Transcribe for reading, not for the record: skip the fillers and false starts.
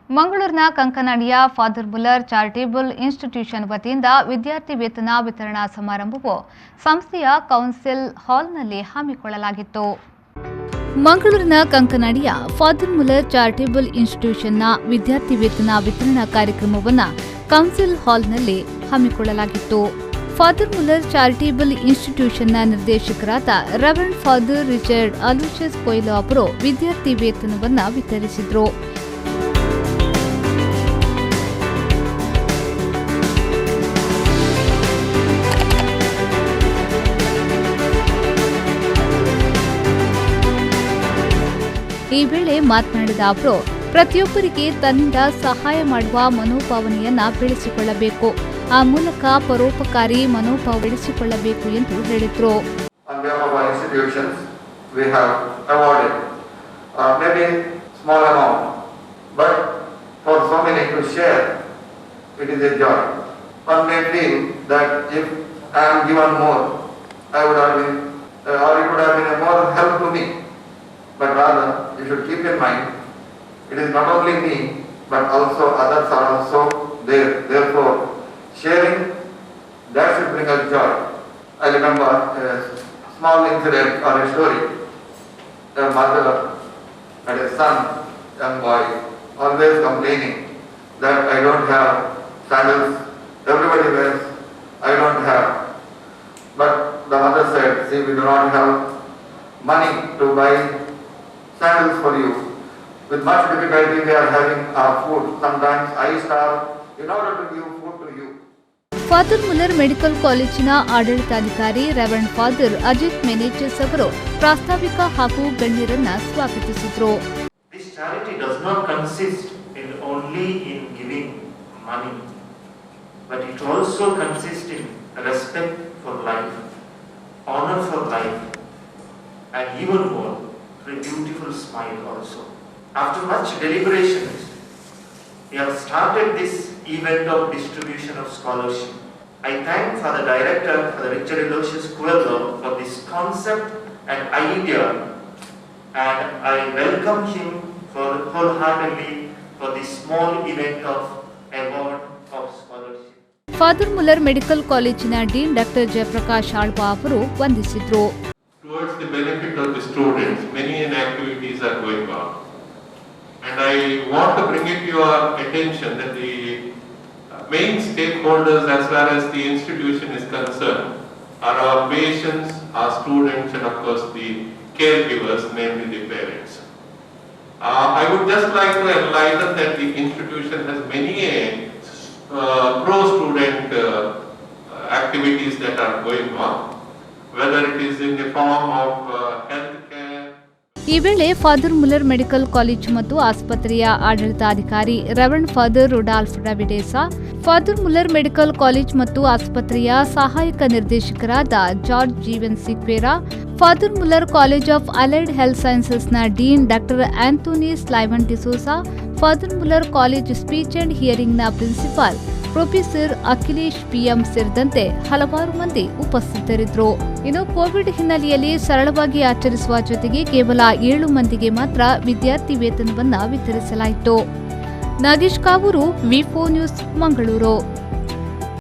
ಮಂಗಳೂರಿನ ಕಂಕನಾಡಿಯ father Muller charitable institution ವತಿಯಿಂದ ವಿದ್ಯಾರ್ಥಿ ವೇತನ ವಿತರಣಾ ಸಮಾರಂಭವು ಸಂಸ್ಥೆಯ ಕೌನ್ಸಿಲ್ ಹಾಲ್ನಲ್ಲಿ ಹಮ್ಮಿಕೊಳ್ಳಲಾಗಿತ್ತು. ಮಂಗಳೂರಿನ ಕಂಕನಾಡಿಯ ಫಾದರ್ ಮುಲ್ಲರ್ ಚಾರಿಟೇಬಲ್ ಇನ್ಸ್ಟಿಟ್ಯೂಷನ್ನ ವಿದ್ಯಾರ್ಥಿ ವೇತನ ವಿತರಣಾ ಕಾರ್ಯಕ್ರಮವನ್ನು ಕೌನ್ಸಿಲ್ ಹಾಲ್ನಲ್ಲಿ ಹಮ್ಮಿಕೊಳ್ಳಲಾಗಿತ್ತು. ಫಾದರ್ ಮುಲ್ಲರ್ ಚಾರಿಟೇಬಲ್ ಇನ್ಸ್ಟಿಟ್ಯೂಷನ್ನ ನಿರ್ದೇಶಕರಾದ ರೆವರೆಂಡ್ ಫಾದರ್ ರಿಚರ್ಡ್ ಅಲೋಷಿಯಸ್ ಕೊಯ್ಲೋ ಅವರು ವಿದ್ಯಾರ್ಥಿ ವೇತನವನ್ನು ವಿತರಿಸಿದರು. ಈ ವೇಳೆ ಮಾತನಾಡಿದ ಅವರು ಪ್ರತಿಯೊಬ್ಬರಿಗೆ ತನ್ನಿಂದ ಸಹಾಯ ಮಾಡುವ ಮನೋಭಾವನೆಯನ್ನ ಬೆಳೆಸಿಕೊಳ್ಳಬೇಕು, ಆ ಮೂಲಕ ಪರೋಪಕಾರಿ ಮನೋಭಾವ ಬೆಳೆಸಿಕೊಳ್ಳಬೇಕು ಎಂದು ಹೇಳಿದರು. But rather, you should keep in mind, it is not only me, but also others are also there. Therefore, sharing, that should bring us joy. I remember a small incident or a story. A mother had a son, young boy, always complaining that I don't have sandals, everybody wears, I don't have. But the mother said, see, we do not have money to buy sandals for you. With much difficulty we are having our food. Sometimes I starve in order to give food to you. Father Muller medical ಕಾಲೇಜಿನ ಆಡಳಿತಾಧಿಕಾರಿ reverend father Ajit ಮೆನೇಚಸ್ ಅವರು ಪ್ರಾಸ್ತಾವಿಕ ಹಾಗೂ ಗಣ್ಯರನ್ನ ಸ್ವಾಗತಿಸಿದರು. This charity does not consist in only in giving money, but it also consists in respect for life, honor for life, and even more, a beautiful smile also. After much deliberations, we have started this event of distribution of scholarship. I thank for the director, for the Richard Aloysius Coelho, for this concept and idea, and I welcome him for wholeheartedly for this small event of award of scholarship. Father Muller medical ಕಾಲೇಜಿನ dean doctor Jayaprakash Alva ಅವರು ವಂದಿಸಿದರು. Towards the benefit of the students, many activities are going on. And I want to bring it to your attention that the main stakeholders as far as the institution is concerned are our patients, our students, and of course the caregivers, namely the parents. I would just like to enlighten that the institution has many pro-student activities that are going on. Whether it is in the form of health care. ಈ ವೇಳೆ father Muller medical college ಮತ್ತು ಆಸ್ಪತ್ರೆಯ ಆಡಳಿತಾಧಿಕಾರಿ reverend father Rudolph ಡವಿಡೇಸಾ, father Muller medical college ಮತ್ತು ಆಸ್ಪತ್ರೆಯ ಸಹಾಯಕ ನಿರ್ದೇಶಕರಾದ George Jeevan Sequeira, father Muller college of allied health ಸೈನ್ಸಸ್ನ dean doctor Anthony Sylvan D'Souza, father Muller college speech and ಹಿಯರಿಂಗ್ನ ಪ್ರಿನ್ಸಿಪಾಲ್ ಪ್ರೊಫೆಸರ್ ಅಖಿಲೇಶ್ ಪಿಎಂ ಸೇರಿದಂತೆ ಹಲವಾರು ಮಂದಿ ಉಪಸ್ಥಿತರಿದ್ದರು. ಇನ್ನು ಕೋವಿಡ್ ಹಿನ್ನೆಲೆಯಲ್ಲಿ ಸರಳವಾಗಿ ಆಚರಿಸುವ ಜೊತೆಗೆ ಕೇವಲ 7 ಮಂದಿಗೆ ಮಾತ್ರ ವಿದ್ಯಾರ್ಥಿ ವೇತನವನ್ನು ವಿತರಿಸಲಾಯಿತು. ನಾಗೇಶ್ ಕಾವೂರು, ವಿ4 ನ್ಯೂಸ್, ಮಂಗಳೂರು.